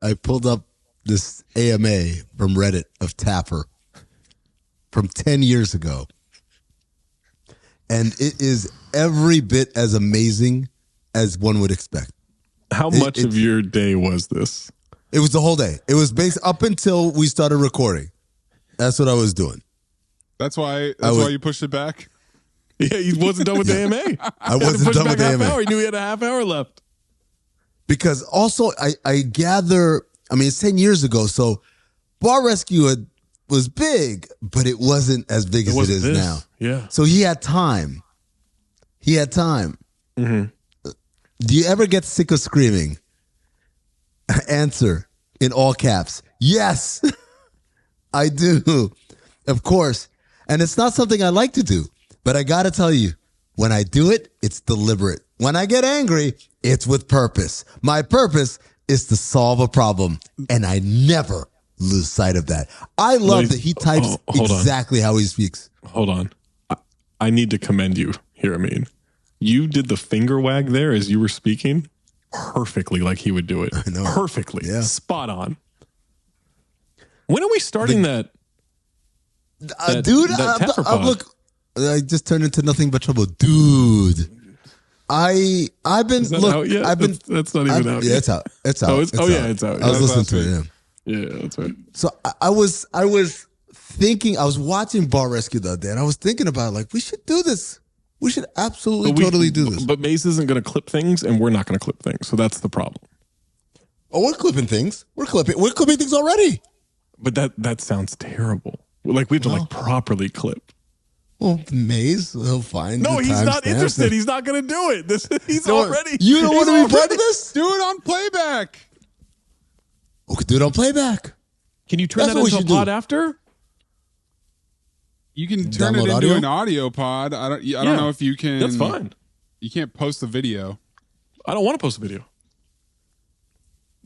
I pulled up this AMA from Reddit of Tapper from 10 years ago. And it is every bit as amazing as one would expect. How much of your day was this? It was the whole day. It was based up until we started recording. That's what I was doing. That's why you pushed it back? Yeah, he wasn't done with the AMA. I wasn't done with the AMA. He knew he had a half hour left. Because also, I gather, I mean, it's 10 years ago, so Bar Rescue was big, but it wasn't as big as it is now. Yeah. So he had time. Mm-hmm. Do you ever get sick of screaming? Answer in all caps. Yes, I do. Of course. And it's not something I like to do, but I got to tell you, when I do it, it's deliberate. When I get angry, it's with purpose. My purpose is to solve a problem, and I never lose sight of that. I love that he types exactly how he speaks. Hold on. I need to commend you here, Amin. You did the finger wag there as you were speaking perfectly like he would do it. I know. Perfectly. Yeah. Spot on. When are we starting that dude, Tapper pod? look, I just turned into nothing but trouble. Dude. I've been That's not even out. Yeah, it's out. It's out. It's out. I was listening to it. Yeah, that's right. So I was thinking, I was watching Bar Rescue the other day, and I was thinking about like, we should do this. We should absolutely totally do this. But Mayes isn't going to clip things, and we're not going to clip things. So that's the problem. Oh, we're clipping things. We're clipping things already. But that sounds terrible. Like we have to properly clip. Well, Mayes, he'll find. No, he's not interested. He's not going to do it. He's already. You don't want to be part of this? Do it on playback. We could do it on playback. Can you turn that into a pod after? You can turn it into an audio pod. I don't know if you can. That's fine. You can't post the video. I don't want to post a video.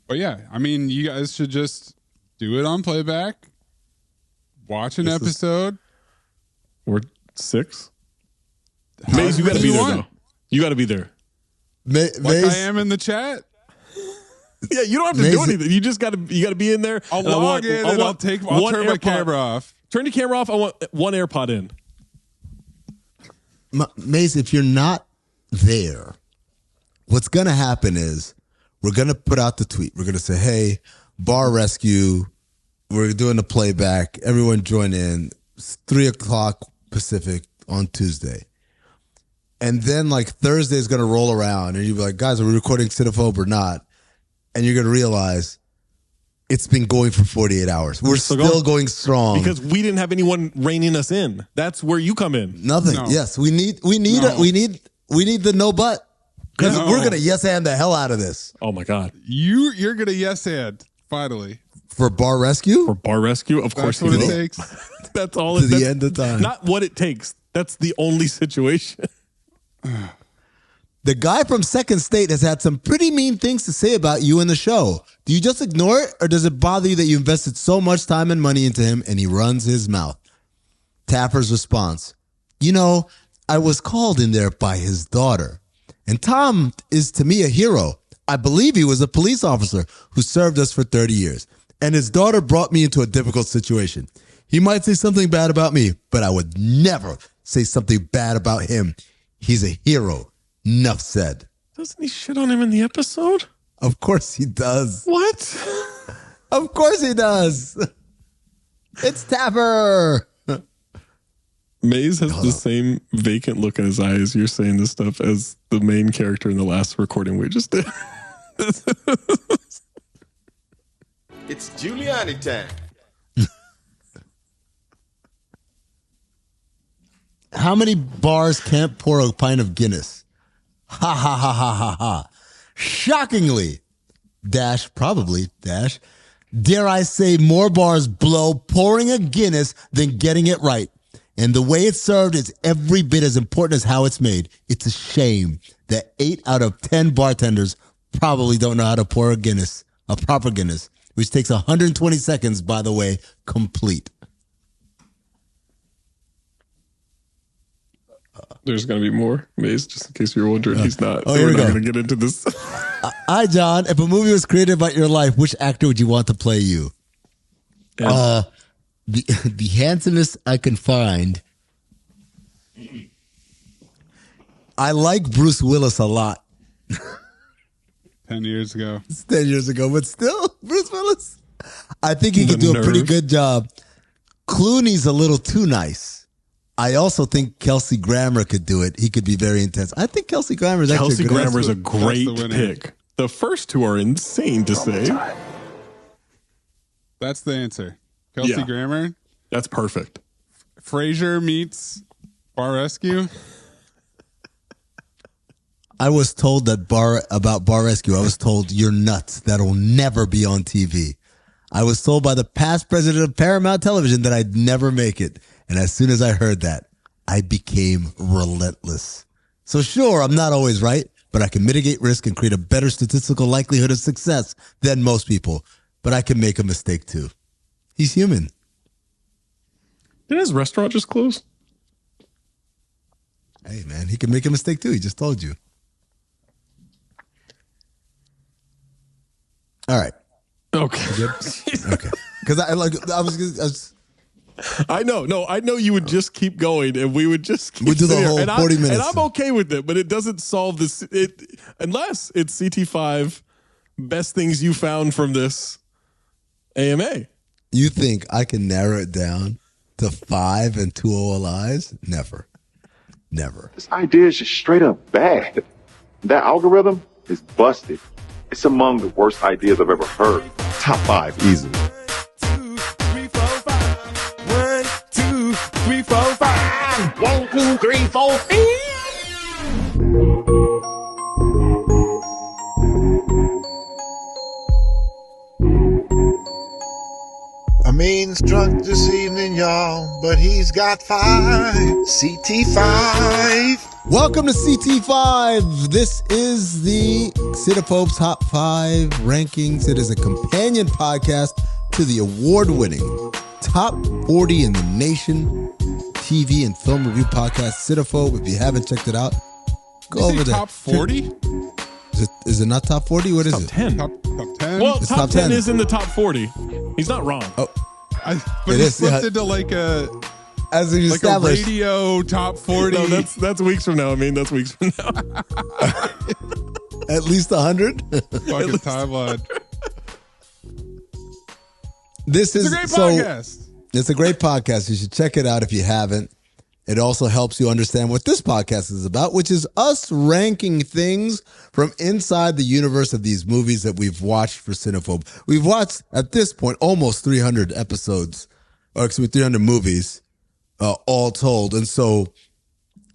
But yeah, I mean, you guys should just do it on playback. Watch an episode. We're 6. Mayes, you got to be there, though. You got to be there. Like I am in the chat. Yeah, you don't have to do anything. You just got to be in there. I'll log in and I'll turn my camera off. Turn your camera off. I want one AirPod in. Mayes, if you're not there, what's going to happen is we're going to put out the tweet. We're going to say, hey, Bar Rescue, we're doing the playback. Everyone join in. It's 3:00 Pacific on Tuesday. And then like Thursday is going to roll around and you'll be like, guys, are we recording Cinephobe or not? And you're going to realize it's been going for 48 hours. We're still going strong. Because we didn't have anyone reining us in. That's where you come in. Nothing. No. Yes, we need the no but. Because we're going to yes and the hell out of this. Oh my God. You're going to yes and finally. For Bar Rescue? For Bar Rescue, of course. That's what it takes. That's all. To the end of time. Not what it takes. That's the only situation. The guy from Second State has had some pretty mean things to say about you in the show. Do you just ignore it, or does it bother you that you invested so much time and money into him and he runs his mouth? Tapper's response: I was called in there by his daughter. And Tom is, to me, a hero. I believe he was a police officer who served us for 30 years. And his daughter brought me into a difficult situation. He might say something bad about me, but I would never say something bad about him. He's a hero. Enough said. Doesn't he shit on him in the episode? Of course he does. What? Of course he does. It's Tapper. Mayes has the same vacant look in his eye as you're saying this stuff as the main character in the last recording we just did. It's Giuliani time. How many bars can't pour a pint of Guinness? Ha ha ha ha ha ha. Shockingly, probably, dare I say more bars blow pouring a Guinness than getting it right. And the way it's served is every bit as important as how it's made. It's a shame that 8 out of 10 bartenders probably don't know how to pour a proper Guinness, which takes 120 seconds, by the way, complete. There's going to be more, Maze, just in case you're wondering. He's not. Oh, here We're we not go. going to get into this. Hi, John. If a movie was created about your life, which actor would you want to play you? The handsomest I can find. I like Bruce Willis a lot. 10 years ago. It's 10 years ago, but still, Bruce Willis. I think he The could do a pretty nerve. good job. Clooney's a little too nice. I also think Kelsey Grammer could do it. He could be very intense. I think Kelsey Grammer is actually Kelsey a good Grammer is a actor. great That's the winner. pick. The first two are insane to say. That's the answer. Kelsey Yeah. Grammer. That's perfect. Frasier meets Bar Rescue. I was told about Bar Rescue. I was told, you're nuts. That'll never be on TV. I was told by the past president of Paramount Television that I'd never make it. And as soon as I heard that, I became relentless. So sure, I'm not always right, but I can mitigate risk and create a better statistical likelihood of success than most people. But I can make a mistake too. He's human. Didn't his restaurant just close? Hey, man, he can make a mistake too. He just told you. All right. Okay. Okay. Because I was I know. No, I know you would just keep going and we would just keep We'd do the sitting whole here. 40 minutes. And I'm okay with it, but it doesn't solve this. Unless it's CT5 best things you found from this AMA. You think I can narrow it down to 5 and 2 OLIs? Never. Never. This idea is just straight up bad. That algorithm is busted. It's among the worst ideas I've ever heard. Top 5 easily. 2, 3, 4, 5. 1, 2, 3, 4, 5. 1, 2, 3, 4, 5. Amin's drunk this evening, y'all, but he's got 5. CT5. Welcome to CT5. This is the Cinephobe Top 5 Rankings. It is a companion podcast to the award-winning Top 40 in the Nation TV and film review podcast, Cinephobe. If you haven't checked it out, go You say over there. top 40? Is it not top 40? What is Top it? 10. Top 10? Well, It's top top 10 10. is in the top 40. He's not wrong. Oh, But it he is, slipped yeah. into like a as we like a established. radio top 40. No, that's weeks from now. I mean, that's weeks from now. At least 100. fucking timeline. This is It's a great so. podcast. It's a great podcast. You should check it out if you haven't. It also helps you understand what this podcast is about, which is us ranking things from inside the universe of these movies that we've watched for Cinephobe. We've watched, at this point, almost 300 episodes, or excuse me, 300 movies, all told. And so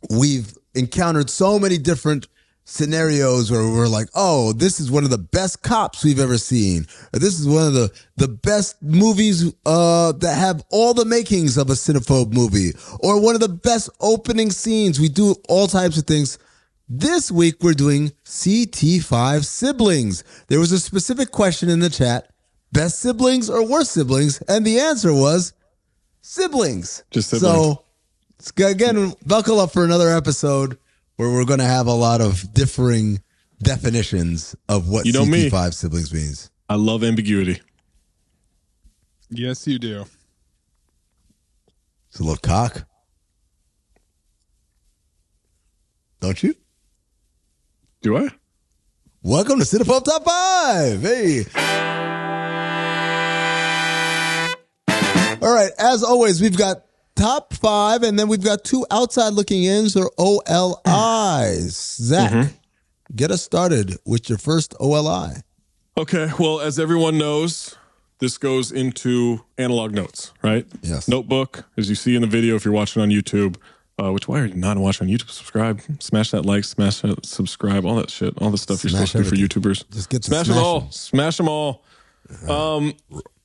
we've encountered so many different scenarios where we're like, oh, this is one of the best cops we've ever seen. Or this is one of the best movies that have all the makings of a Cinephobe movie. Or one of the best opening scenes. We do all types of things. This week, we're doing CT5 Siblings. There was a specific question in the chat, best siblings or worst siblings? And the answer was siblings. Just siblings. So, again, buckle up for another episode where we're going to have a lot of differing definitions of what You know me. CT5 Siblings means. I love ambiguity. Yes, you do. It's a little cock. Don't you? Do I? Welcome to Cinephobe Top 5. Hey. All right. As always, we've got top 5, and then we've got 2 outside looking ins or OLIs. Zach, get us started with your first OLI. Okay. Well, as everyone knows, this goes into analog notes, right? Yes. Notebook, as you see in the video, if you're watching on YouTube, which why are you not watching on YouTube? Subscribe, smash that like, smash that subscribe, all that shit, all the stuff you're Smash supposed to do everything. for YouTubers. Just get to smash them smashing. all. Smash them all.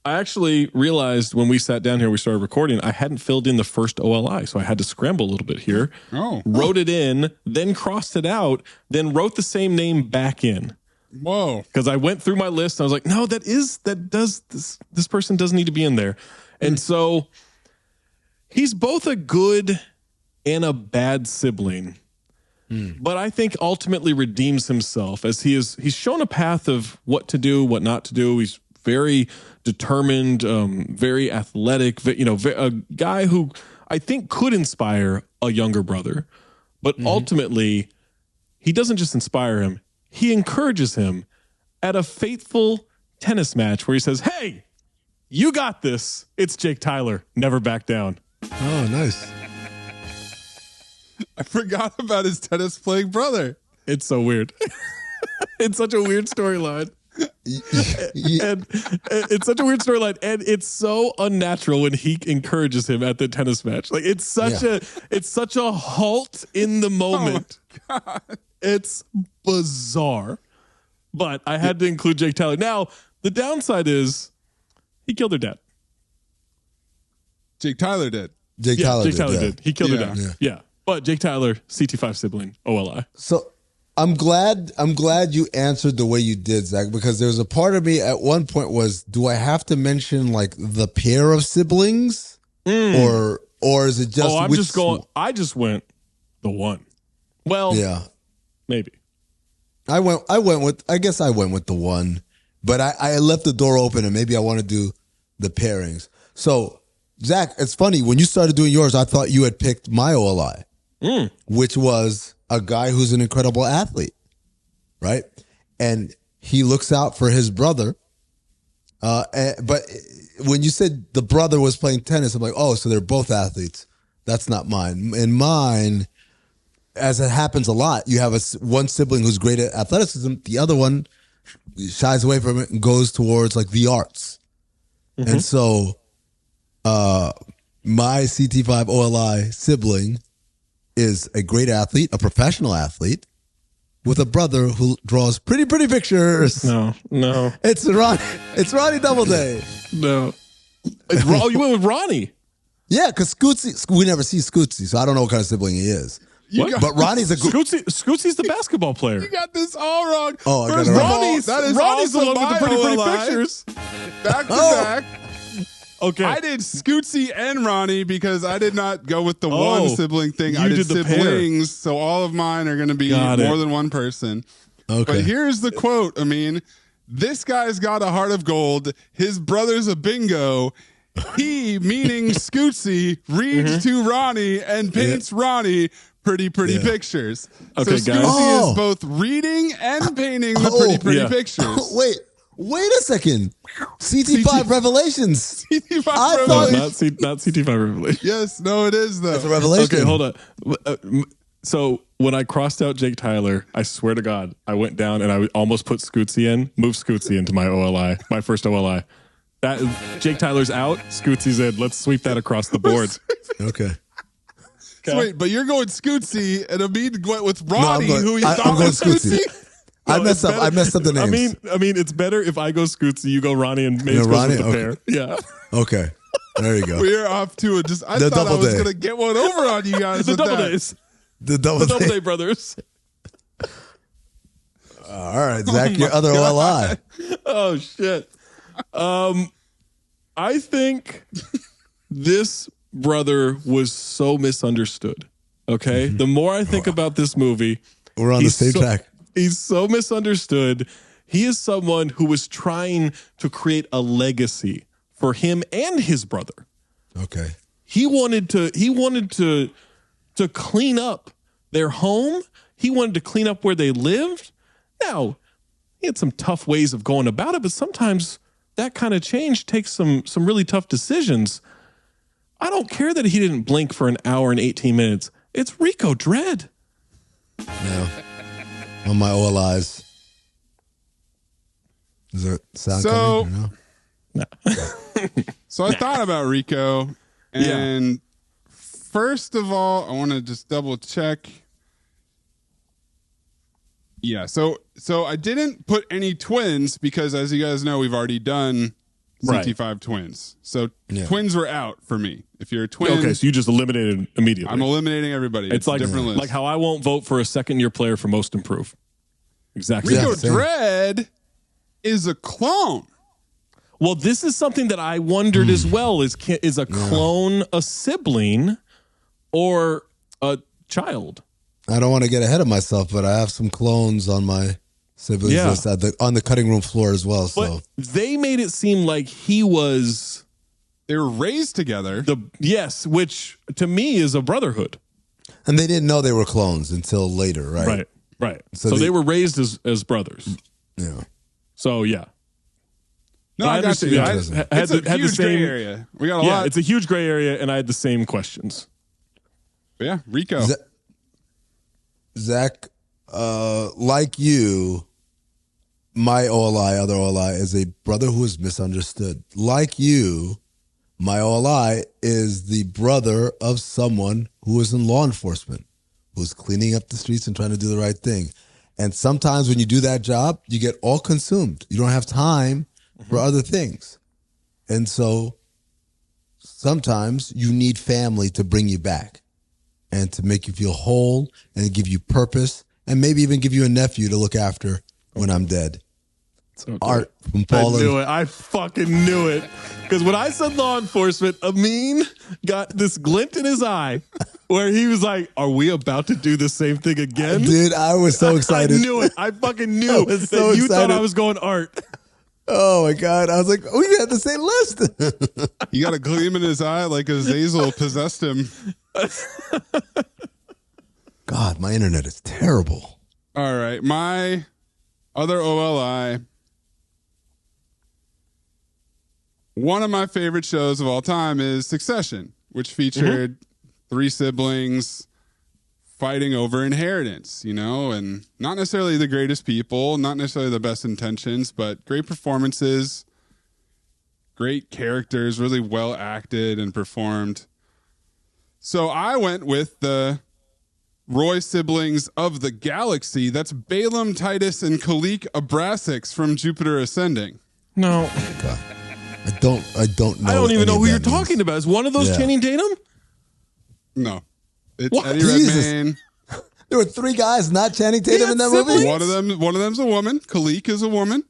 I actually realized when we sat down here, we started recording, I hadn't filled in the first OLI, so I had to scramble a little bit here. Oh. Wrote it in, then crossed it out, then wrote the same name back in. Whoa. Because I went through my list and I was like, no, this person does need to be in there. And so he's both a good and a bad sibling, but I think ultimately redeems himself as he's shown a path of what to do, what not to do. He's very determined, very athletic, a guy who I think could inspire a younger brother, but ultimately he doesn't just inspire him. He encourages him at a fateful tennis match where he says, "Hey, you got this. It's Jake Tyler. Never back down." Oh, nice. I forgot about his tennis playing brother. It's so weird. It's such a weird storyline. And it's such a weird storyline, and it's so unnatural when he encourages him at the tennis match. Like it's such a halt in the moment. Oh my God. It's bizarre. But I had to include Jake Tyler. Now, the downside is he killed her dad. Jake Tyler did. Jake Tyler did. He killed her Yeah. dad. Yeah. But Jake Tyler, CT5 sibling, OLI. So I'm glad you answered the way you did, Zach, because there was a part of me at one point was, do I have to mention like the pair of siblings, or is it just? I just went the one. Well, yeah, maybe. I went with the one, but I left the door open and maybe I want to do the pairings. So Zach, it's funny when you started doing yours, I thought you had picked my OLI, which was a guy who's an incredible athlete, right? And he looks out for his brother. But when you said the brother was playing tennis, I'm like, oh, so they're both athletes. That's not mine. In mine, as it happens a lot, you have one sibling who's great at athleticism. The other one shies away from it and goes towards like the arts. And so my CT5 OLI sibling is a great athlete, a professional athlete, with a brother who draws pretty pictures. No. It's Ronnie Doubleday. No. You went with Ronnie. Yeah, because Scootsy, we never see Scootsy, so I don't know what kind of sibling he is. But Ronnie's a good... Scootsy's the basketball player. You got this all wrong. Oh, I got First it of wrong. all, that is Ronnie's the also one with the my pretty OLI. pictures. Back to back. Okay. I did Scootsy and Ronnie because I did not go with the one sibling thing. I you did did the siblings, so all of mine are going to be more than one person. Okay. But here's the quote, Amin. This guy's got a heart of gold. His brother's a bingo. He, meaning Scootsy, reads to Ronnie and paints Ronnie pretty pictures. Okay, so guys. Scootsy is both reading and painting the pretty pictures. Wait a second. CT5 Revelations. CT5 I thought Revelation. Not CT5 Revelation. Yes, no, it is though. It's a revelation. Okay, hold on. So when I crossed out Jake Tyler, I swear to God, I went down and I almost put Scootsy in, moved Scootsy into my OLI, my first OLI. That Jake Tyler's out, Scootsy's in. Let's sweep that across the board. Okay. So wait, but you're going Scootsy, and Amin went with Ronnie, who you I'm thought going was Scootsy. I messed up the names. I mean, it's better if I go Scootsy, you go Ronnie, and Mayes goes Ronnie? with the pair. Yeah. Okay. There you go. We're off to it. I The thought I double was day. going to get one over on you guys. The with double that. days. The double The double day. day brothers. All right, Zach, your other OLI. Oh shit. I think this brother was so misunderstood. Okay. The more I think about this movie, We're on the same track. He's so misunderstood. He is someone who was trying to create a legacy for him and his brother. Okay. He wanted to clean up their home. He wanted to clean up where they lived. Now, he had some tough ways of going about it, but sometimes that kind of change takes some really tough decisions. I don't care that he didn't blink for an hour and 18 minutes. It's Rico Dredd. No. On my OLIs. Is there sound So- coming or no? So I thought about Rico, and first of all, I want to just double check. Yeah, so I didn't put any twins because, as you guys know, we've already done CT5 twins. So twins were out for me. If you're a twin, Okay, so you just eliminated immediately. I'm eliminating everybody. It's like a different list. like how I won't vote for a second-year player for most improved. Exactly. Rico Yeah, same. Dredd is a clone. Well, this is something that I wondered as well. Is a clone a sibling, or a child. I don't want to get ahead of myself, but I have some clones on my siblings list on the cutting room floor as well. But they made it seem like he was. They were raised together. Which to me is a brotherhood. And they didn't know they were clones until later, right? Right. So they were raised as brothers. Yeah. So yeah. No, I got you. It's a huge gray same area. We got a lot. It's a huge gray area, and I had the same questions. But yeah, Rico. Zach, like you, my other OLI, is a brother who is misunderstood. Like you, my OLI is the brother of someone who is in law enforcement, who's cleaning up the streets and trying to do the right thing. And sometimes when you do that job, you get all consumed. You don't have time for other things. And so sometimes you need family to bring you back and to make you feel whole and give you purpose and maybe even give you a nephew to look after when I'm dead. Okay. Art from Paul. I knew it. I fucking knew it. Because when I said law enforcement, Amin got this glint in his eye where he was like, are we about to do the same thing again? Dude, I was so excited. I knew it. I fucking knew that you thought I was going Art. Oh my God. I was like, we had the same list. He got a gleam in his eye like Azazel possessed him. God, my internet is terrible. All right. My other OLI. One of my favorite shows of all time is Succession, which featured three siblings fighting over inheritance, and not necessarily the greatest people, not necessarily the best intentions, but great performances, great characters, really well acted and performed. So I went with the Roy siblings of the galaxy. That's Balaam, Titus, and Kalik Abrasix from Jupiter Ascending. No. God. I don't know. I don't even know who you're talking about. Is one of those Channing Tatum? No. It's What? Eddie Jesus. Redmayne. There were three guys, not Channing Tatum in that movie? One of them's a woman. Kalik is a woman.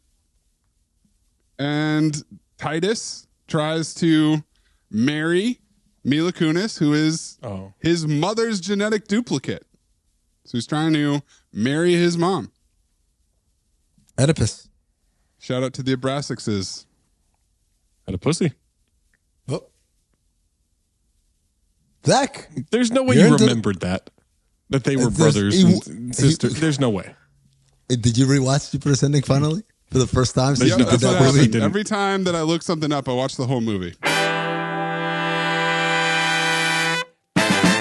And Titus tries to marry Mila Kunis, who is his mother's genetic duplicate. So he's trying to marry his mom. Oedipus. Shout out to the Abrasixes. Had a pussy. Oh. Zach. There's no way you remembered that they were brothers and sisters. There's no way. Did you rewatch Jupiter Ascending finally? For the first time? Yep, that's what happened. Every time that I look something up, I watch the whole movie.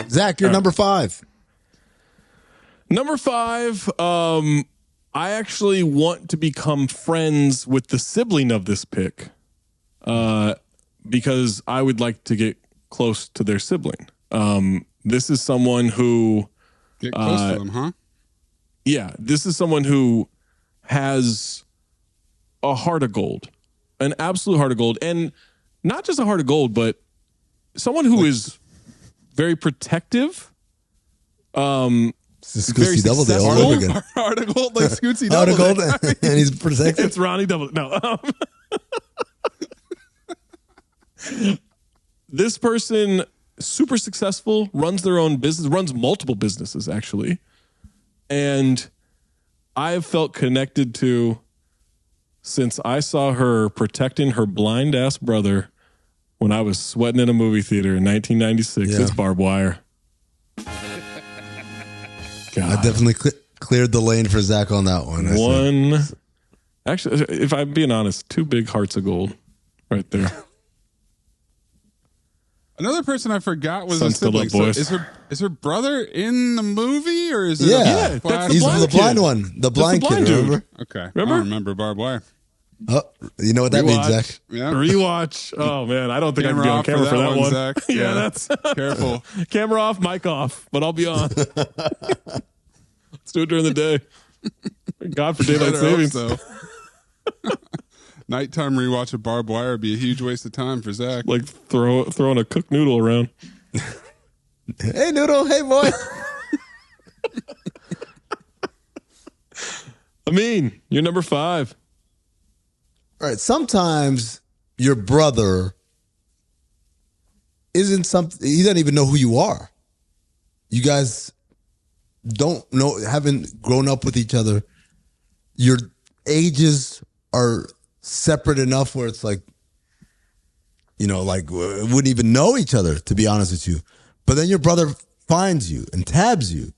Zach, you're number 5. Number 5, I actually want to become friends with the sibling of this pick because I would like to get close to their sibling. This is someone who... Get close to them, huh? Yeah, this is someone who has a heart of gold, an absolute heart of gold. And not just a heart of gold, but someone who is very protective. It's Scootsy Doubleday all over again. Heart of gold like Scootsy Doubleday. Heart of gold, and he's protective. It's Ronnie Doubleday. No. This person, super successful, runs their own business, runs multiple businesses, actually. And I have felt connected to since I saw her protecting her blind ass brother when I was sweating in a movie theater in 1996. Yeah. It's Barbed Wire. God. I definitely cleared the lane for Zach on that one. Actually, if I'm being honest, 2 big hearts of gold right there. Another person I forgot was Sun's a sibling. still up, So boys. is her brother in the movie or is it? Yeah, that's he's the blind kid. one. The blind kid, dude. remember? Okay. Remember? I don't remember Barbed Wire. Oh, you know what that means, Zach? Yeah. Rewatch. Oh man, I don't think I can be on off camera for that one. Zach. Yeah, that's careful. Camera off, mic off, but I'll be on. Let's do it during the day. Thank God for daylight savings. So. Nighttime rewatch of Barbed Wire would be a huge waste of time for Zach. Like throwing a cooked noodle around. Hey, Noodle. Hey, boy. Amin, you're number 5. All right. Sometimes your brother isn't something, he doesn't even know who you are. You guys haven't grown up with each other. Your ages are separate enough where it's like, wouldn't even know each other, to be honest with you. But then your brother finds you and tabs you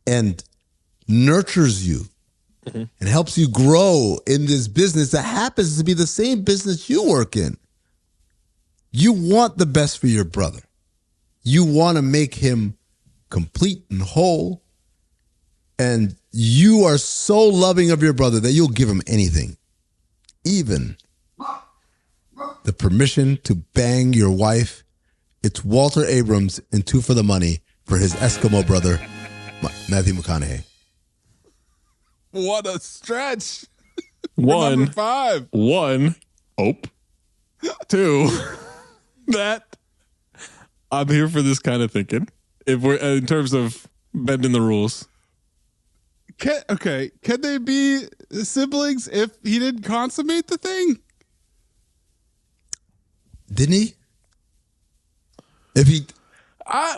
and nurtures you and helps you grow in this business that happens to be the same business you work in. You want the best for your brother. You want to make him complete and whole. And you are so loving of your brother that you'll give him anything, even the permission to bang your wife. It's Walter Abrams in Two for the Money for his Eskimo brother, Matthew McConaughey. What a stretch. Number 5. 1. Hope. 2. That I'm here for this kind of thinking. If we're in terms of bending the rules. Can they be siblings if he didn't consummate the thing? Didn't he? If he,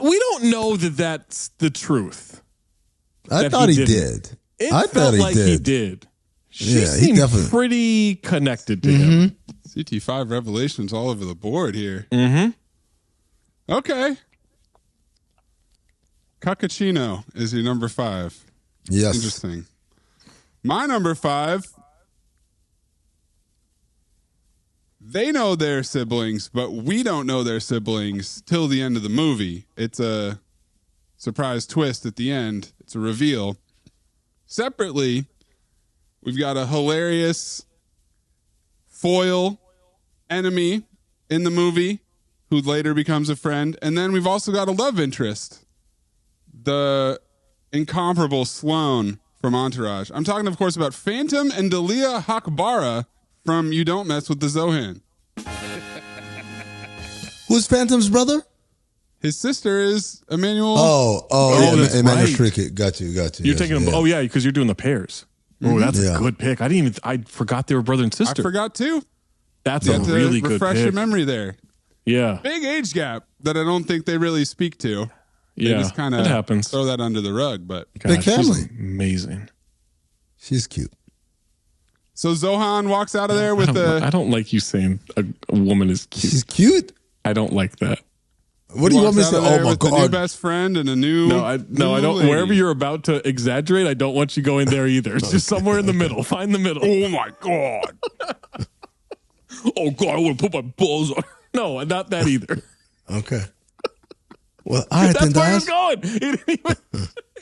we don't know that that's the truth. I thought he did. It felt like he did. She seemed pretty connected to him. CT5 revelations all over the board here. Okay. Cappuccino is your number 5. Yes. Interesting. My number 5. They know they're siblings, but we don't know they're siblings till the end of the movie. It's a surprise twist at the end. It's a reveal. Separately, we've got a hilarious foil enemy in the movie who later becomes a friend. And then we've also got a love interest. The incomparable Sloane from Entourage. I'm talking, of course, about Phantom and Dalia Hakbara from You Don't Mess with the Zohan. Who's Phantom's brother? His sister is Emmanuel. Emmanuel Strickett. Got you. You're taking them. Yeah. Oh yeah, because you're doing the pairs. Oh, that's a good pick. I forgot they were brother and sister. I forgot too. That's a really good pick. Refresh your memory there. Yeah. Big age gap that I don't think they really speak to. They Yeah, just kind of throw that under the rug. But big family. She's amazing. She's cute. So Zohan walks out of there with I don't like you saying a woman is cute. She's cute? I don't like that. What do you want me to say? Oh my God. A new best friend and a new. No, I don't. lady. Wherever you're about to exaggerate, I don't want you going there either. It's just somewhere in the middle. Find the middle. Oh my God. Oh God, I want to put my balls on. No, not that either. Okay. Well, all right, That's then, where he was guys. going.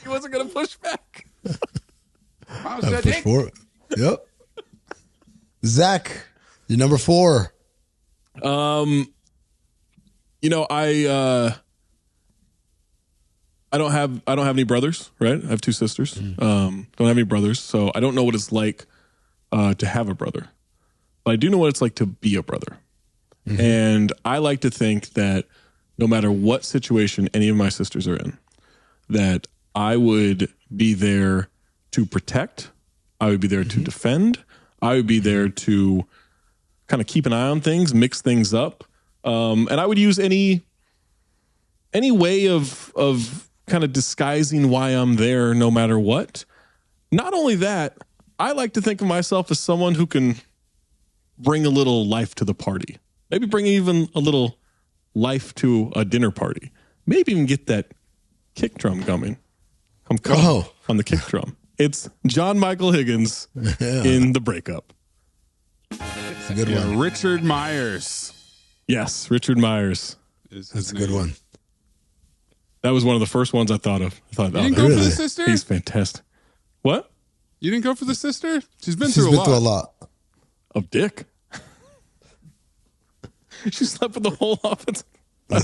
He wasn't going to push back. Push forward. Yep. Zach, you're number 4. I don't have any brothers, right? I have 2 sisters. Don't have any brothers, so I don't know what it's like to have a brother. But I do know what it's like to be a brother. And I like to think that no matter what situation any of my sisters are in, that I would be there to protect, I would be there to defend, I would be there to kind of keep an eye on things, mix things up. And I would use any way of kind of disguising why I'm there no matter what. Not only that, I like to think of myself as someone who can bring a little life to the party. Maybe bring even a little life to a dinner party. Maybe even get that kick drum going. I'm on the kick drum. It's John Michael Higgins in The Breakup. It's a good one. Richard Myers. Yes, Richard Myers. That's a good one. That was one of the first ones I thought of. You didn't go for the sister? He's fantastic. What? You didn't go for the sister? She's been through a lot. Of dick. She slept with the whole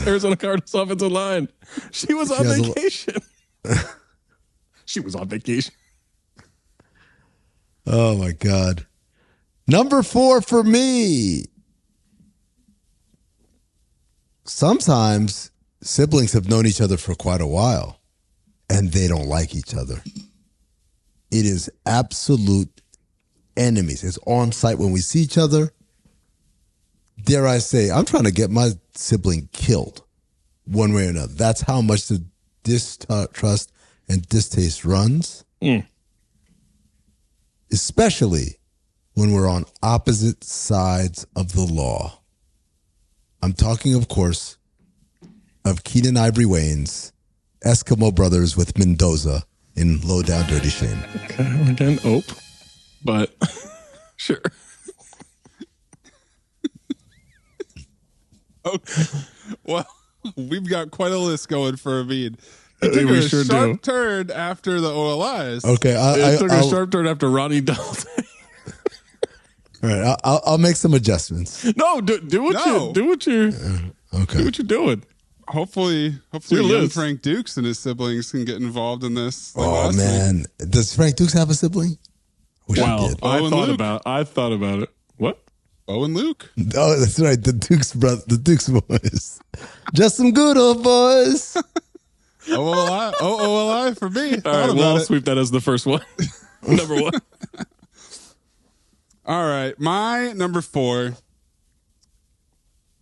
Arizona Cardinals offensive line. She was on vacation. She was on vacation. Oh my God. Number 4 for me. Sometimes siblings have known each other for quite a while and they don't like each other. It is absolute enemies. It's on site when we see each other. Dare I say, I'm trying to get my sibling killed one way or another. That's how much the distrust and distaste runs, especially when we're on opposite sides of the law. I'm talking, of course, of Keenan Ivory Wayne's Eskimo Brothers with Mendoza in Low Down Dirty Shame. Okay, again, but sure. Okay. Well, we've got quite a list going for Amin. It We took sure a sharp do. turn after the OLIs. Okay, It took a sharp turn after Ronnie Dalton. All right, I'll make some adjustments. No, do what you're doing. Hopefully Your young list. Frank Dukes and his siblings can get involved in this. like Oh last week. man, does Frank Dukes have a sibling? Wish he Wow, did. Oh, and Luke. I thought about it. What? Bo and Luke. Oh, that's right. The Dukes boys. Just some good old boys. OLI for me. All right, well, I'll sweep that as the first one. Number one. All right, my number 4.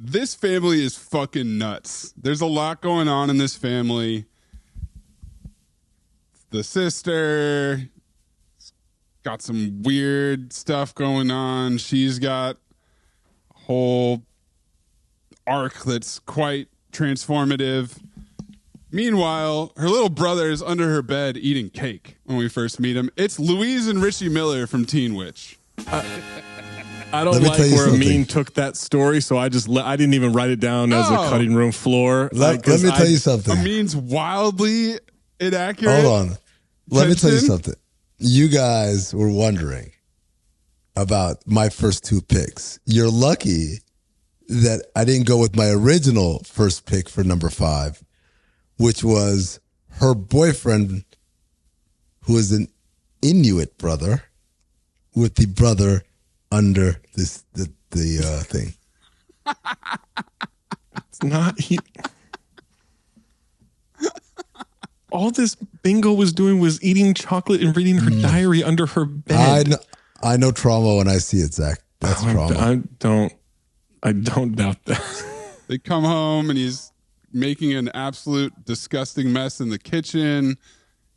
This family is fucking nuts. There's a lot going on in this family. The sister got some weird stuff going on. She's got a whole arc that's quite transformative. Meanwhile, her little brother is under her bed eating cake when we first meet him. It's Louise and Richie Miller from Teen Witch. I don't Let me like tell you where something. Amin took that story, so I didn't even write it down as a cutting room floor. Let me tell you something. Amin's wildly inaccurate. Hold on. Let me tell you Jensen? something. You guys were wondering about my first 2 picks. You're lucky that I didn't go with my original first pick for number 5, which was her boyfriend, who is an Inuit brother, with the brother under the thing. It's not he. All this Bingo was doing was eating chocolate and reading her diary under her bed. I know trauma when I see it, Zach. That's trauma. I don't doubt that. They come home and he's making an absolute disgusting mess in the kitchen.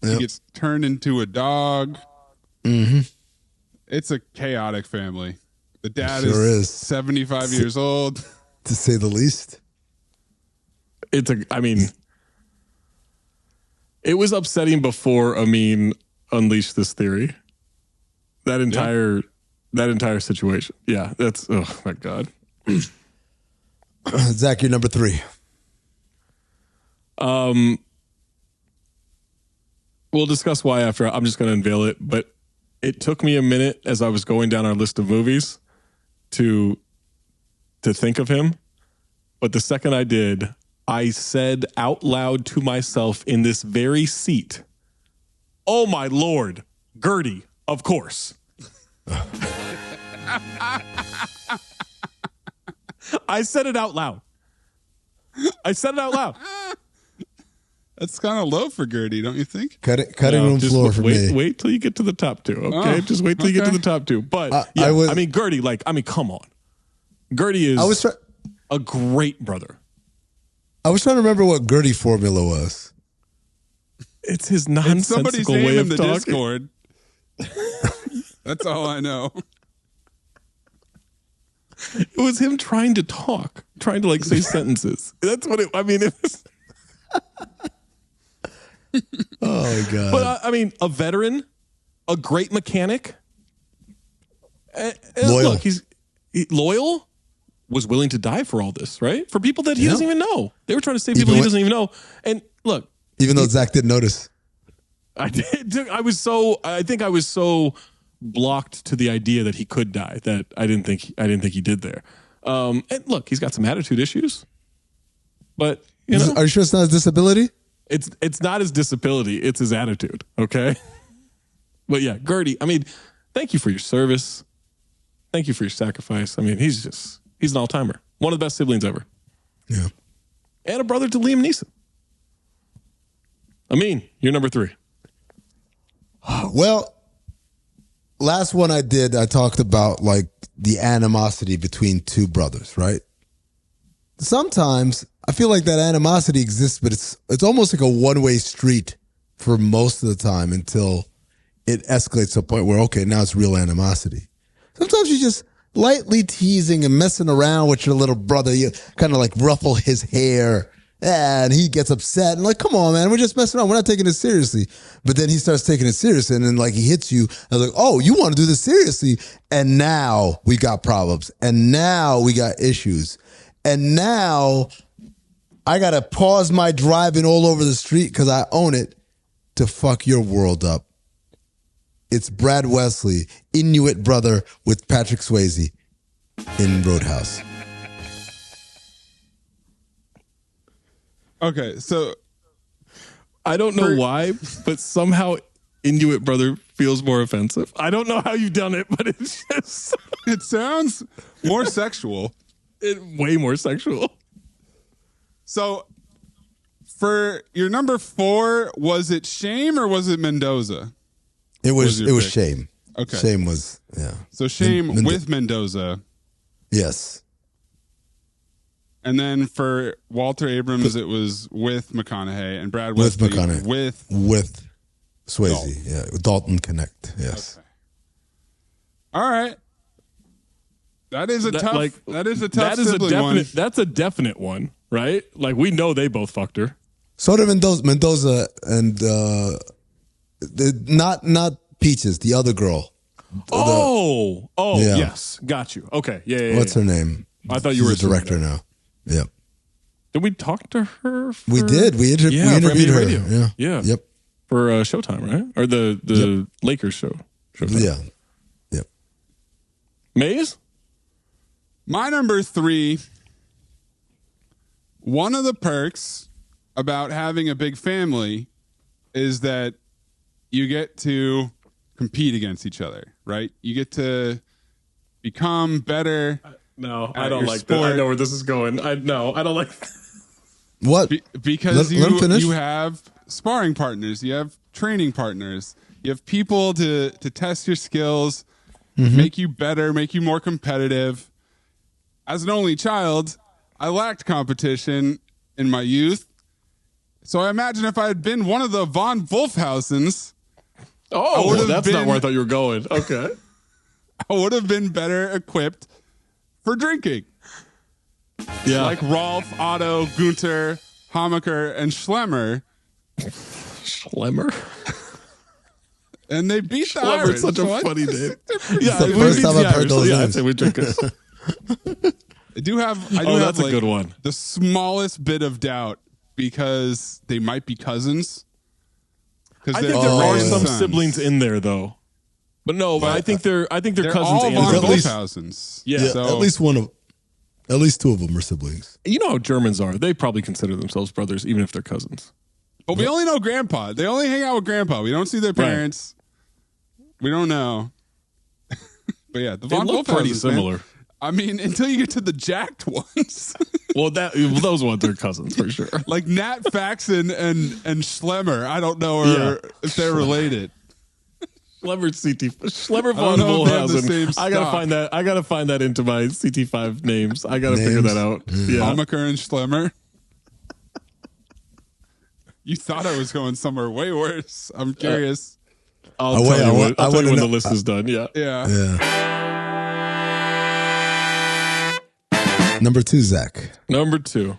He Yep. gets turned into a dog. Mm-hmm. It's a chaotic family. The dad Sure is. 75 years old. To say the least. It was upsetting before Amin unleashed this theory. That entire situation. Yeah, that's, oh my God. Zach, you're number 3. We'll discuss why after. I'm just going to unveil it, but it took me a minute as I was going down our list of movies to think of him. But the second I did, I said out loud to myself in this very seat, "Oh my Lord, Gertie, of course." I said it out loud. That's kind of low for Gertie, don't you think? Cutting room just floor for me. Wait till you get to the top 2. Okay, Oh, just wait till you get to okay. the top 2. But I Gertie, come on. Gertie is a great brother. I was trying to remember what Gertie formula was. It's his It's somebody's nonsensical name way in of the talking. Discord. That's all I know. It was him trying to talk, trying to say sentences. That's what it was. Oh my God. But a veteran, a great mechanic. And Loyal. Look, he's loyal, was willing to die for all this, right? For people that he doesn't even know. They were trying to save people he doesn't even know. And look, even though Zach didn't notice. I think I was so blocked to the idea that he could die that I didn't think he did there. And look, he's got some attitude issues, but Are you sure it's not his disability? it's not his disability, it's his attitude. Okay. But yeah, Gertie, thank you for your service. Thank you for your sacrifice. He's an all-timer. One of the best siblings ever. Yeah. And a brother to Liam Neeson. Amin, you're number 3. Well, last one I did, I talked about the animosity between 2 brothers, right? sometimes I feel like that animosity exists, but it's almost like a one-way street for most of the time until it escalates to a point where, okay, now it's real animosity. Sometimes you just lightly teasing and messing around with your little brother. You kind of like ruffle his hair and he gets upset and like, come on, man, we're just messing around. We're not taking it seriously. But then he starts taking it seriously and then like he hits you. I was like, oh, you want to do this seriously? And now we got problems. And now we got issues. And now I got to pause my driving all over the street because I own it to fuck your world up. It's Brad Wesley, Inuit brother with Patrick Swayze in Roadhouse. Okay, so I don't know why, but somehow Inuit brother feels more offensive. I don't know how you've done it, but it's just it sounds more sexual. Way more sexual. So for your number 4, was it Shame or was it Mendoza? It was pick? Shame. Okay. Shame was, yeah. So Shame with Mendoza. Yes. And then for Walter Abrams, it was with McConaughey and Brad Wesley with McConaughey. With Swayze. Dalton. Yeah. Dalton Connect. Yes. Okay. All right. That is a tough sibling one. That's a definite one, right? Like we know they both fucked her. So did Mendoza and not Peaches, the other girl. Yes, got you. Okay, yeah. What's her name? I thought you were a director now. Yep. Did we talk to her? We did. We interviewed her. Radio. Yeah. Yep. For Showtime, right? Or the Lakers show. Showtime. Yeah. Yep. Mayes? My number 3, one of the perks about having a big family is that you get to compete against each other, right? You get to become better. No, I don't like that. I know where this is going. I don't like that. What? Because you have sparring partners, you have training partners, you have people to test your skills, make you better, make you more competitive. As an only child, I lacked competition in my youth. So I imagine if I had been one of the von Wolfhausens. That's not where I thought you were going. Okay. I would have been better equipped for drinking. Yeah. Like Rolf, Otto, Gunter, Hammaker, and Schlemmer. Schlemmer? And they beat the Schlemmer's Irish. such a funny name. It's the first time I've heard those names. I'd say we drink it. I do have that's a good one. The smallest bit of doubt because they might be cousins. I think there are some siblings in there though. But I think they're cousins all and von brothers. Wolfhausens. Yeah. So, at least 2 of them are siblings. You know how Germans are. They probably consider themselves brothers, even if they're cousins. but we only know grandpa. They only hang out with grandpa. We don't see their parents. Right. We don't know. But yeah, the von look pretty Wolfhausens, similar. Man, I mean, until you get to the jacked ones. Well, those ones are cousins for sure. Like Nat Faxon and Schlemmer. I don't know if they're related. Schlemmer von Wolfhausen. I gotta find that into my CT5 names. I gotta figure that out. Yeah. Hammaker and Schlemmer. You thought I was going somewhere way worse. I'm curious. I'll tell you when the list is done. Yeah. Number 2, Zach. Number 2.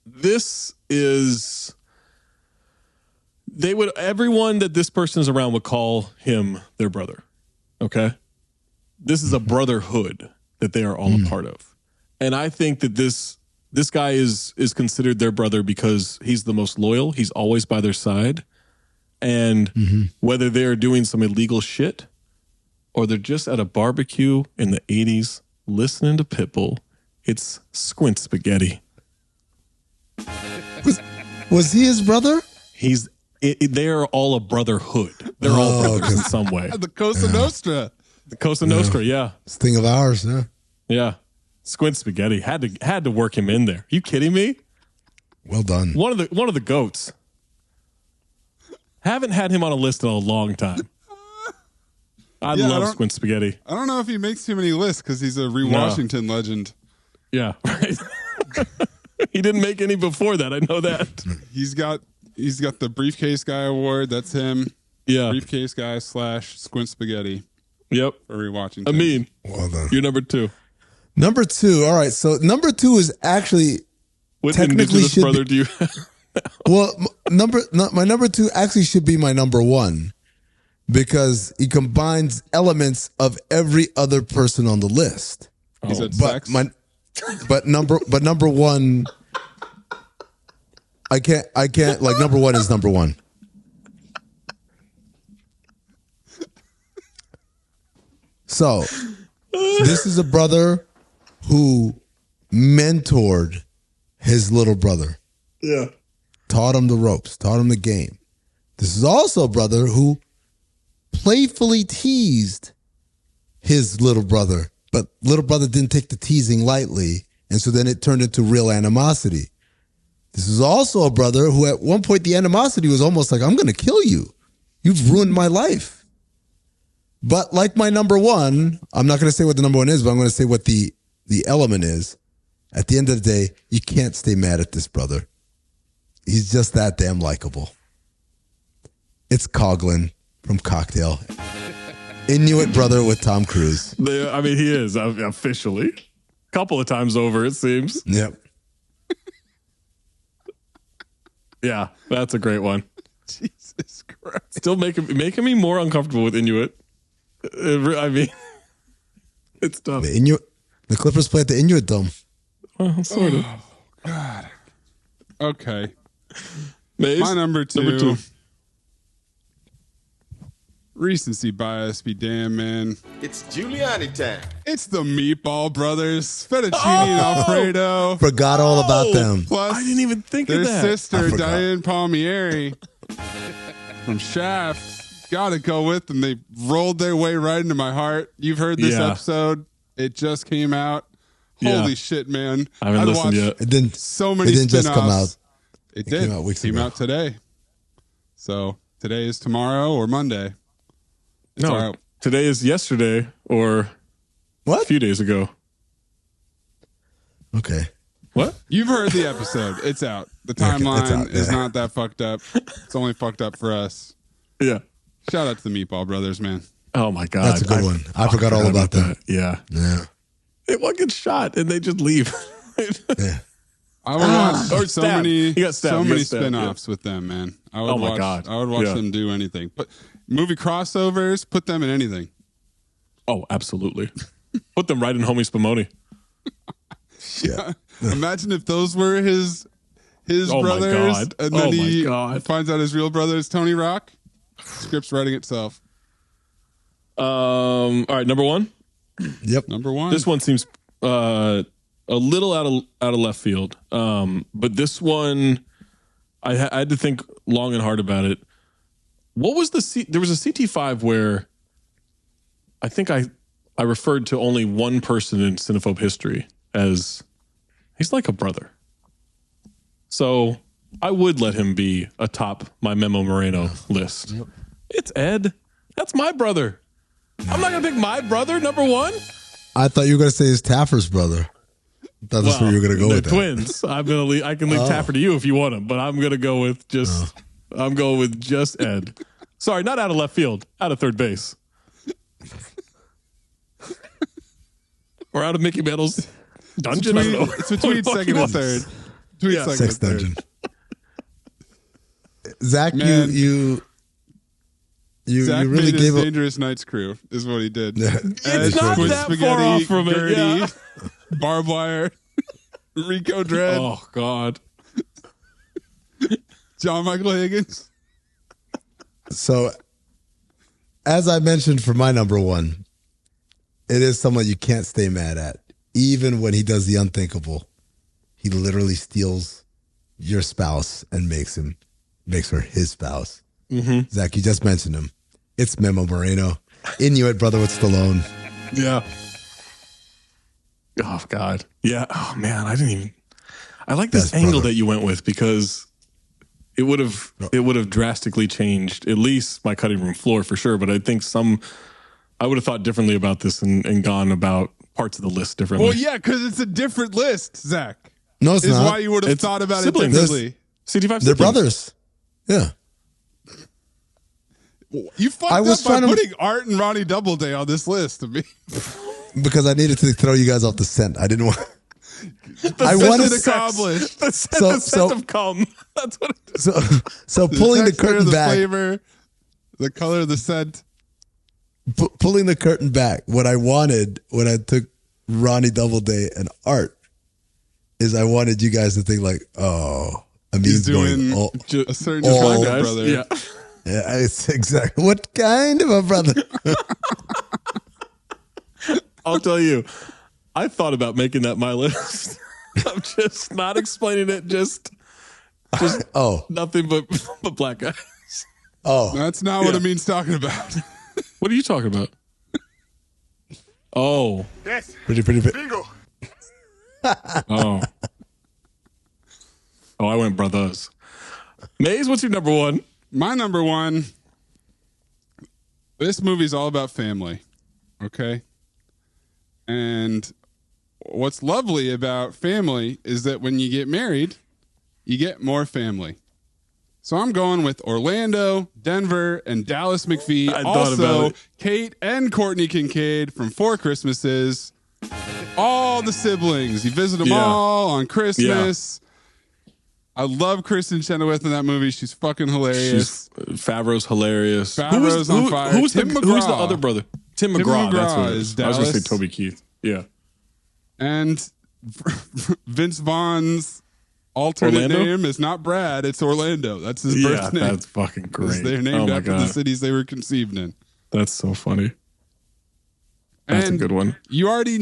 This is everyone that this person is around would call him their brother. Okay? This is a brotherhood that they are all a part of. And I think that this guy is considered their brother because he's the most loyal. He's always by their side. And whether they're doing some illegal shit or they're just at a barbecue in the 80s listening to Pitbull, it's Squint Spaghetti. Was he his brother? They are all a brotherhood. They're all brothers in some way. The Cosa Nostra. The Cosa Nostra, yeah. It's a thing of ours, yeah. Yeah. Squint Spaghetti had to work him in there. You kidding me? Well done. One of the goats. Haven't had him on a list in a long time. I Yeah, love Squint Spaghetti. I don't know if he makes too many lists because he's a Washington legend. Yeah, right. He didn't make any before that. I know that. He's got the Briefcase Guy Award. That's him. Yeah. Briefcase Guy / Squint Spaghetti Yep. for rewatching. Amin, Well done. you're number 2. Number 2. All right. So number 2 is actually What technically Indigenous should brother be, do you well, my number 2 actually should be my number 1 because he combines elements of every other person on the list. He said But sex. but number 1, I can't like number 1 is number 1. So this is a brother who mentored his little brother. Yeah. Taught him the ropes, taught him the game. This is also a brother who playfully teased his little brother, but little brother didn't take the teasing lightly, and so then it turned into real animosity. This is also a brother who at one point the animosity was almost like, I'm going to kill you. You've ruined my life. But like my number 1, I'm not going to say what the number 1 is, but I'm going to say what the element is. At the end of the day, you can't stay mad at this brother. He's just that damn likable. It's Coughlin from Cocktail. Inuit brother with Tom Cruise. I mean, he is officially. A couple of times over, it seems. Yep. Yeah, that's a great one. Jesus Christ. Still making me more uncomfortable with Inuit. I mean, it's tough. The Clippers play at the Inuit Dome. Well, sort of. God. Okay. Maze, My number 2. Number 2. Recency bias be damn, man. It's Giuliani time. It's the Meatball Brothers, Fettuccine and Alfredo. Forgot all about them. Plus, I didn't even think their of that. I sister, forgot. Diane Palmieri from Shaft. Gotta go with them. They rolled their way right into my heart. You've heard this Yeah. episode. It just came out. Yeah. Holy shit, man. I haven't listened watched yet. It didn't. so many It didn't just come spin-offs. out. It did. came out weeks Came ago. out today. So today is tomorrow or Monday. It's No, all right. today is yesterday or a What? few days ago. Okay. What? You've heard the episode. It's out. The Okay, it's timeline out, is yeah. not that fucked up. It's only fucked up for us. Yeah. Shout out to the Meatball Brothers, man. Oh my God. That's a good one. I forgot all about that. Yeah. Yeah. They one get shot and they just leave. Yeah. I would watch Or so stabbed. many, He got stabbed. so He got many stabbed, spin-offs with them, man. I would Oh my watch, God. I would watch Yeah. them do anything. But movie crossovers, put them in anything. Oh, absolutely. Put them right in Homie Spumoni. Yeah. Imagine if those were his Oh my brothers, God. and then Oh my he God. finds out his real brother is Tony Rock. Script's writing itself. All right, number 1. Yep. Number 1. This one seems a little out of left field. But this one, I had to think long and hard about it. What was there was a CT5 where I think I referred to only one person in Cinephobe history as he's like a brother. So I would let him be atop my Memo Moreno list. Yep. It's Ed. That's my brother. I'm not gonna pick my brother number 1. I thought you were going to say his Taffer's brother. I thought that's where you were going to go they're with that. twins. I'm gonna leave. I can leave Tapper to you if you want him, but I'm gonna go with just. I'm going with just Ed. Sorry, not out of left field, out of third base, or out of Mickey Mantle's dungeon. I don't know. It's between What the fuck second he and wants. third. Between Yeah. second Sex and third. dungeon. Zach, Man. you Zach really made his gave up. Dangerous Nights crew is what he did. It's not Squid that far off from it. Yeah. Barbed Wire, Rico Dread, Oh God. John Michael Higgins. So, as I mentioned for my number 1, it is someone you can't stay mad at. Even when he does the unthinkable, he literally steals your spouse and makes her his spouse. Mm-hmm. Zach, you just mentioned him. It's Memo Moreno, Inuit brother with Stallone. Yeah. Oh God. Yeah. Oh man, I didn't even. I like this Best angle brother. that you went with because it would have drastically changed at least my cutting room floor for sure. But I think I would have thought differently about this and gone about parts of the list differently. Well, yeah, because it's a different list, Zach. No, it's Is not. why you would have It's thought about siblings. it differently. CD5 They're siblings. brothers. Yeah. You fucked I was up by trying to- putting Art and Ronnie Doubleday on this list. I mean, Because I needed to throw you guys off the scent. I didn't want. I mission wanted accomplished. The sense of calm. That's what it is. so pulling the texture, curtain the back. flavor, the color, the scent. Pulling the curtain back, what I wanted when I took Ronnie Doubleday and Art is I wanted you guys to think like, oh, He's Amin's doing going all, a certain all kind of Guys, brother. yeah. yeah, it's exactly what kind of a brother. I'll tell you, I thought about making that my list. I'm just not explaining it. Just Oh, nothing but black guys. oh, That's not what Amin's talking about. What are you talking about? Oh, Yes. pretty. Bingo. oh, I went brothers. Maze, what's your number one? My number one. This movie's all about family. Okay. And what's lovely about family is that when you get married, you get more family. So I'm going with Orlando, Denver, and Dallas McPhee. I thought about Also, it. Kate and Courtney Kincaid from Four Christmases. All the siblings. You visit them Yeah. all on Christmas. I love Kristen Chenoweth in that movie. She's fucking hilarious. Favreau's hilarious. Favreau's on fire. Who's Tim the McGraw. other brother? Tim McGraw. That's what it is is. I was going to say Dallas. Toby Keith. Yeah. And Vince Vaughn's alternate Orlando? name is not Brad, it's Orlando. That's his Yeah, birth name. that's fucking great. They're Oh named my after the God. cities they were conceived in. That's so funny. That's And a good one. You already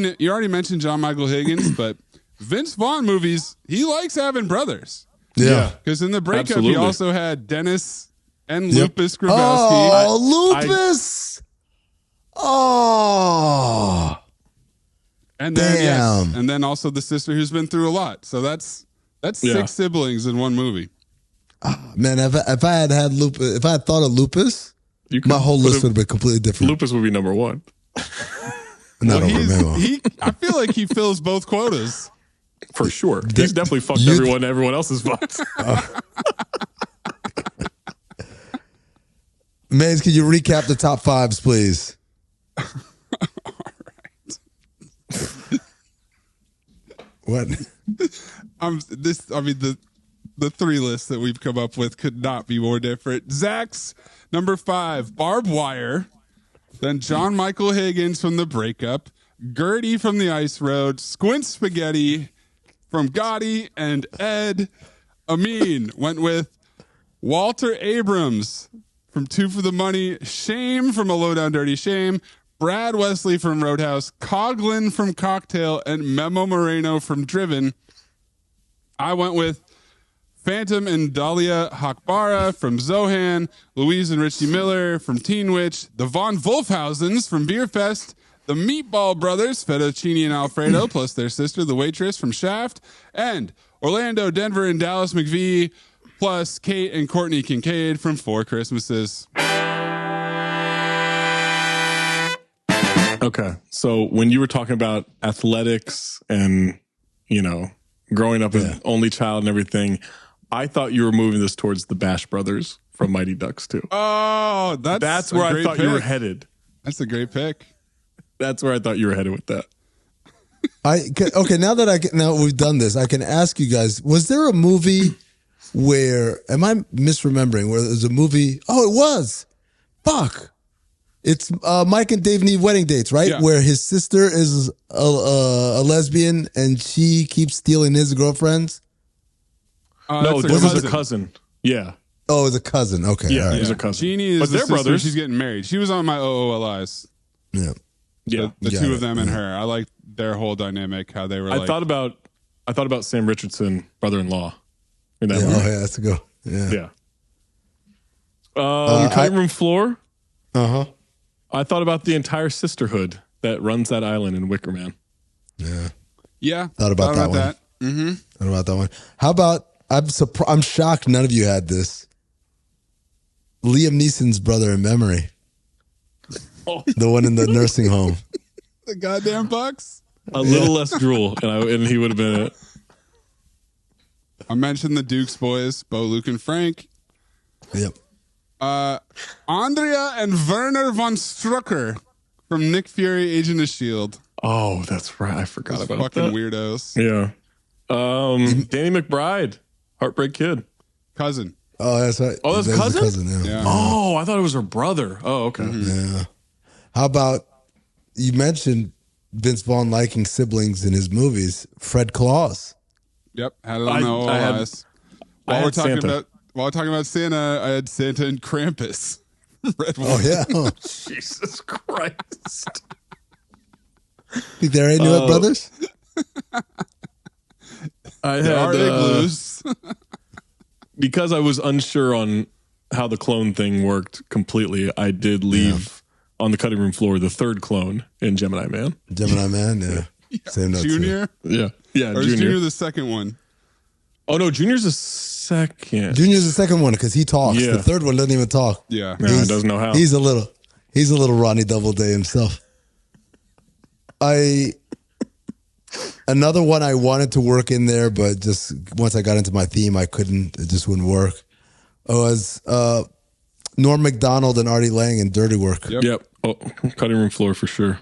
mentioned John Michael Higgins, but Vince Vaughn movies, he likes having brothers. yeah. Because in the breakup, Absolutely. he also had Dennis and Yep. Lupus Grabowski. Oh, Lupus. Oh, And then Damn. and then also the sister who's been through a lot. So that's Yeah. 6 siblings in one movie. man! If I had Lupus, if I had thought of Lupus, You could my whole put list him- would have been completely different. Lupus would be number one. And I don't remember. I feel like he fills both quotas. For sure. He's definitely fucked you- everyone else's fucked. Maze, can you recap the top fives, please? What? The 3 lists that we've come up with could not be more different. Zach's number 5, Barbed Wire. Then John Michael Higgins from The Breakup. Gertie from The Ice Road. Squint Spaghetti from Gotti. And Ed Amin went with Walter Abrams from Two for the Money. Shame from A Low Down Dirty Shame. Brad Wesley from Roadhouse. Coughlin from Cocktail. And Memo Moreno from Driven. I went with Phantom and Dahlia Hakbara from Zohan, Louise and Richie Miller from Teen Witch, the Von Wolfhausens from Beerfest, the Meatball Brothers, Fettuccine and Alfredo, plus their sister, the waitress from Shaft, and Orlando, Denver, and Dallas McVie, plus Kate and Courtney Kincaid from Four Christmases. Okay. So when you were talking about athletics and, growing up as only child and everything, I thought you were moving this towards the Bash Brothers from Mighty Ducks too. Oh, That's a where I great thought you were pick. headed. That's a great pick. That's where I thought you were headed with that. Okay, now we've done this, I can ask you guys: was there a movie where? Am I misremembering? Where there's a movie? Oh, it was. Fuck. It's Mike and Dave Need Wedding Dates, right? Yeah. Where his sister is a lesbian and she keeps stealing his girlfriends. No, that's this was cousin. a cousin. Yeah. Oh, it's a cousin. Okay, Yeah, all right. it was a cousin. Jeannie is But the they're sister. brothers. She's getting married. She was on my OOLIs. Yeah. Yeah. The Got two it. of them and her. I like their whole dynamic, how they were I thought about Sam Richardson, brother-in-law, in that Yeah, movie. oh, yeah, that's a go. Yeah. Yeah. Cutting room floor. Uh-huh. I thought about the entire sisterhood that runs that island in Wicker Man. Yeah. Yeah. Thought about that one. Mm-hmm. Thought about that one. How about I'm shocked none of you had this. Liam Neeson's brother in Memory. The one in the nursing home. The goddamn Bucks. A little less drool, and he would have been it. I mentioned the Dukes boys, Bo, Luke, and Frank. Yep. Andrea and Werner von Strucker from Nick Fury, Agent of S.H.I.E.L.D. Oh, that's right. I forgot Those about fucking that. weirdos. Yeah. Danny McBride, Heartbreak Kid. Cousin. Oh, that's right. Oh, that's the cousin? yeah. Oh, I thought it was her brother. Oh, okay. Yeah. How about, you mentioned Vince Vaughn liking siblings in his movies. Fred Claus. Yep. Had it on the OLS. While we're talking about Santa, I had Santa and Krampus. Red one. Oh, yeah. Oh. Jesus Christ. Think they're Inuit brothers? I They are had igloos. because I was unsure on how the clone thing worked completely. I did leave on the cutting room floor the third clone in Gemini Man. Gemini Man, yeah. Same note. Junior? Yeah, Or is Junior the second one? Oh no, Junior's the second. Junior's the second one because he talks. Yeah. The third one doesn't even talk. Yeah. No, he doesn't know how. He's a little Ronnie Doubleday himself. Another one I wanted to work in there, but just once I got into my theme, I couldn't. It just wouldn't work. It was Norm Macdonald and Artie Lang in Dirty Work. Yep. Oh, cutting room floor for sure.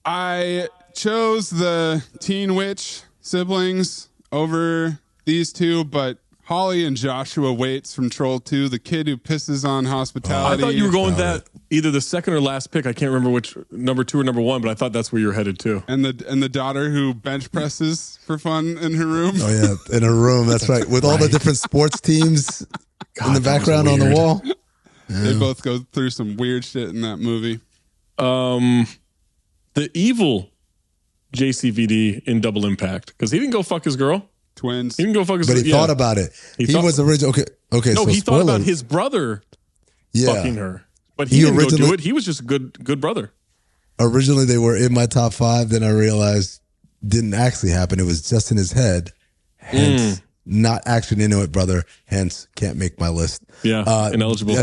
I chose the Teen Witch siblings over these two, but Holly and Joshua Waits from Troll 2, the kid who pisses on I hospitality. thought you were going that either the second or last pick. I can't remember which, number 2 or number 1, but I thought that's where you were headed to. And the daughter who bench presses for fun in her room. Oh yeah, in a room. That's right, with all the different sports teams in the background on the wall. They both go through some weird shit in that movie. The evil JCVD in Double Impact, because he didn't go fuck his girl. Twins. He didn't go fuck his. But he thought about it. He was original. Okay. No, so he thought about spoiler. his brother fucking her, but he He didn't go do originally- it. He was just a good brother. Originally, they were in my top 5. Then I realized didn't actually happen. It was just in his head. Hence, not actually into it, brother. Hence, can't make my list. Yeah, ineligible.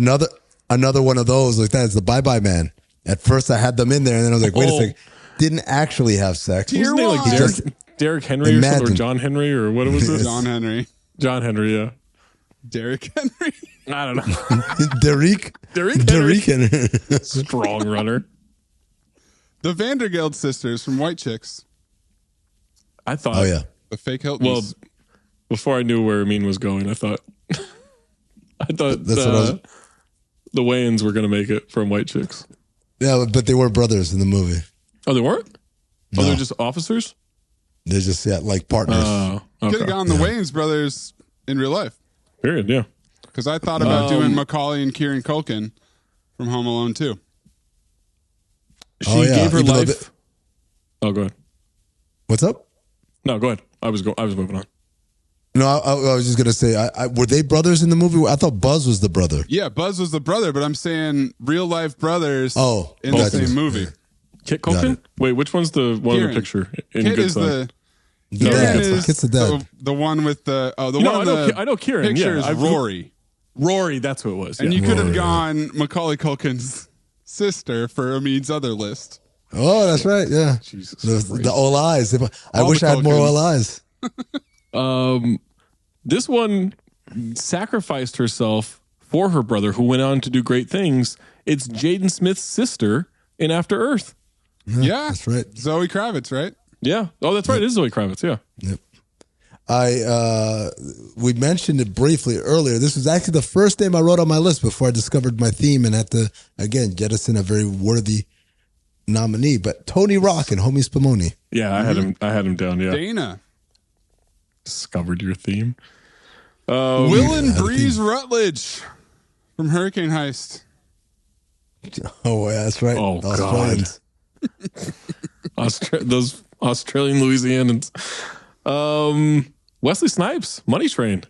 Another one of those like that is the Bye Bye Man. At first, I had them in there, and then I was like, wait a second. Didn't actually have sex. Wasn't he like Derek Henry or something, or John Henry or what was it? John Henry. John Henry, yeah. Derek Henry. I don't know. Derek Henry. Strong runner. The Vandergeld sisters from White Chicks. I thought. Oh yeah. The fake Hiltons. Well, before I knew where Amin was going, I thought That's what I was. the Wayans were going to make it from White Chicks. Yeah, but they were brothers in the movie. Oh, they weren't? No. Oh, they're just officers? They're just like partners. Oh, okay. Could have gone the Wayans brothers in real life. Period, yeah. Because I thought about doing Macaulay and Kieran Culkin from Home Alone 2. She Oh, yeah. gave her Even though life. Oh, go ahead. What's up? No, go ahead. I was moving on. No, I was just gonna say, were they brothers in the movie? I thought Buzz was the brother. Yeah, Buzz was the brother, but I'm saying real life brothers in the gotcha. same movie. Kit Culkin? Wait, which one's the one in the picture? In Kit Good is Son? the The Kieran dad. is Kit's the dad. the one with the No, one I know, I know Kieran. picture Yeah, is Rory. Rory, that's who it was. And yeah. you could have gone Macaulay Culkin's sister for Amin's other list. Oh, that's right. Yeah. Jesus The all eyes. I All wish the I had more Culkins. all eyes. This one sacrificed herself for her brother, who went on to do great things. It's Jaden Smith's sister in After Earth. Yeah, That's right. Zoe Kravitz, right? Yeah. Oh, that's right. It is Zoe Kravitz. Yeah. Yep. We mentioned it briefly earlier. This was actually the first name I wrote on my list before I discovered my theme and had to, again, jettison a very worthy nominee. But Tony Rock and Homie Spumoni. Yeah, I had him down. Yeah. Dana. Discovered your theme. Will and Breeze Rutledge from Hurricane Heist. Oh, yeah, that's right. Oh, Australians. Those Australian Louisianans. Wesley Snipes, Money Train.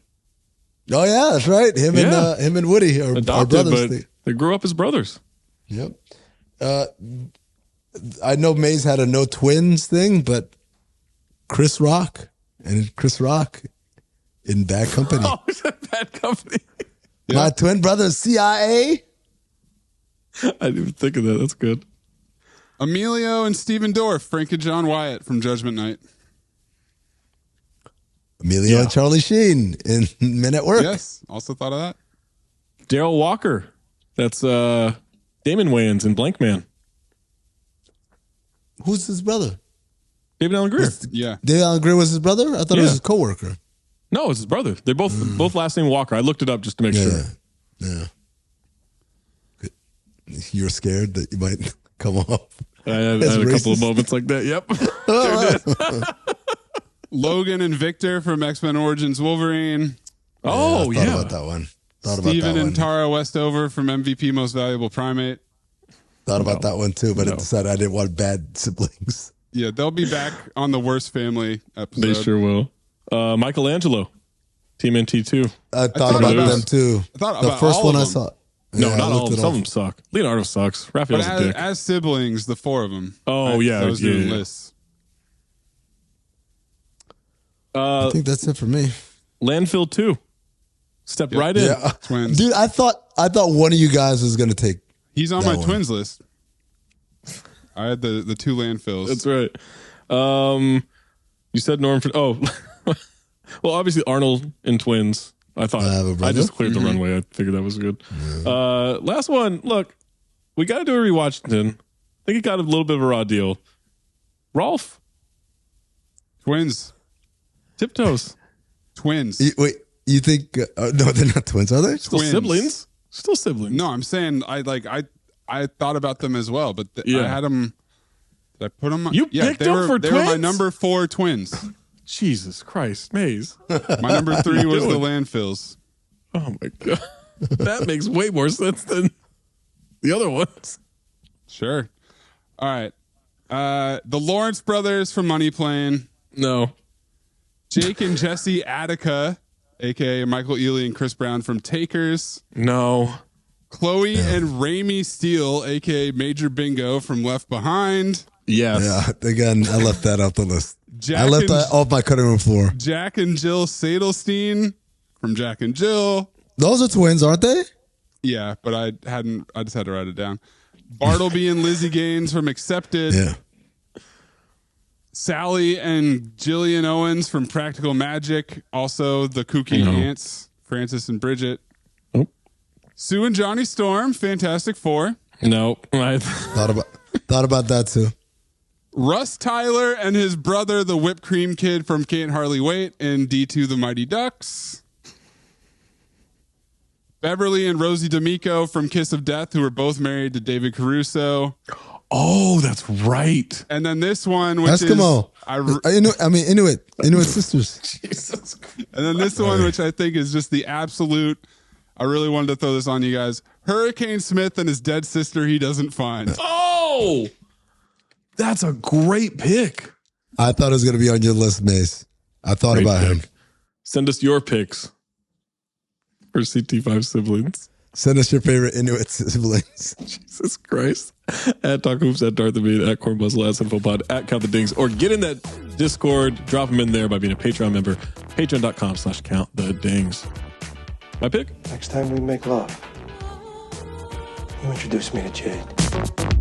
Oh, yeah, that's right. Him and Woody are Adopted, brothers. but they grew up as brothers. Yep. I know Mays had a no twins thing, but Chris Rock and Chris Rock in Bad Company. Oh, is that Bad Company? My twin brother, CIA. I didn't even think of that. That's good. Emilio and Stephen Dorff, Frank and John Wyatt from Judgment Night. Emilio and Charlie Sheen in Men at Work. Yes, also thought of that. Daryl Walker. That's Damon Wayans in Blank Man. Who's his brother? David Allen Greer. Yeah. David Allen Greer was his brother? I thought it Yeah. was his coworker. No, it's his brother. They're both last name Walker. I looked it up just to make sure. Yeah. You were scared that you might come off. I had a couple of moments like that. Yep. Logan and Victor from X-Men Origins Wolverine. Oh, I thought about that one. Steven and Tara Westover from MVP Most Valuable Primate. Thought about that one too, but I decided I didn't want bad siblings. Yeah, they'll be back on the Worst Family episode. They sure will. Michelangelo, Team NT2. I thought about them too. I thought the about first all one of I them. saw. No, Yeah, not I all looked of them. it Some up. of them suck. Leonardo sucks. Raphael's a dick. As siblings, the four of them. Oh, yeah. Those are the Yeah. lists. I think that's it for me. Landfill 2. Stepped right in. Yeah, Twins. dude. I thought one of you guys was gonna take. He's on that my one. twins list. I had the two landfills. That's right. You said Norm. Well, obviously Arnold in Twins. I thought I have a I brother. just cleared the runway. I figured that was good. Last one. Look, we got to do a rewatch. Then I think it got a little bit of a raw deal. Rolf, Twins. Tiptoes, Twins. Wait, you think? No, they're not twins, are they? still Twins. siblings. Still siblings. No, I'm saying I thought about them as well, but Yeah. I had them. Did I put them? You picked they them were, for they were my twins? number 4 twins. Jesus Christ, Maze. My number 3 was the doing? landfills. Oh my god, that makes way more sense than the other ones. Sure. All right. The Lawrence brothers from Money Plane. No. Jake and Jesse Attica, aka Michael Ealy and Chris Brown from Takers. No. Chloe and Raimi Steele, aka Major Bingo from Left Behind. Yes. Yeah. Again, I left that off the list. Jack I left and- that off my cutting room floor. Jack and Jill Sadelstein from Jack and Jill. Those are twins, aren't they? Yeah, but I just had to write it down. Bartleby and Lizzie Gaines from Accepted. Yeah. Sally and Jillian Owens from Practical Magic. Also the Kooky Ants, Francis and Bridget. Nope. Sue and Johnny Storm, Fantastic Four. No. Thought about that too. Russ Tyler and his brother, the Whipped Cream Kid from Can't Hardly Wait, and D2 the Mighty Ducks. Beverly and Rosie D'Amico from Kiss of Death, who were both married to David Caruso. Oh, that's right. And then this one, which Eskimo. Inuit sisters. Jesus. and then this one, which I think is just the absolute. I really wanted to throw this on you guys. Hurricane Smith and his dead sister he doesn't find. Oh, that's a great pick. I thought it was going to be on your list, Mace. I thought Great about him. pick. Send us your picks for CT5 siblings. Send us your favorite Inuit siblings. Jesus Christ. At Talk Hoops, at Darth the Beat, at Cornbuzzle, at Cinephobe, at Count the Dings, or get in that Discord, drop them in there by being a Patreon member. Patreon.com/Count the Dings. My pick? Next time we make love, you introduce me to Jade.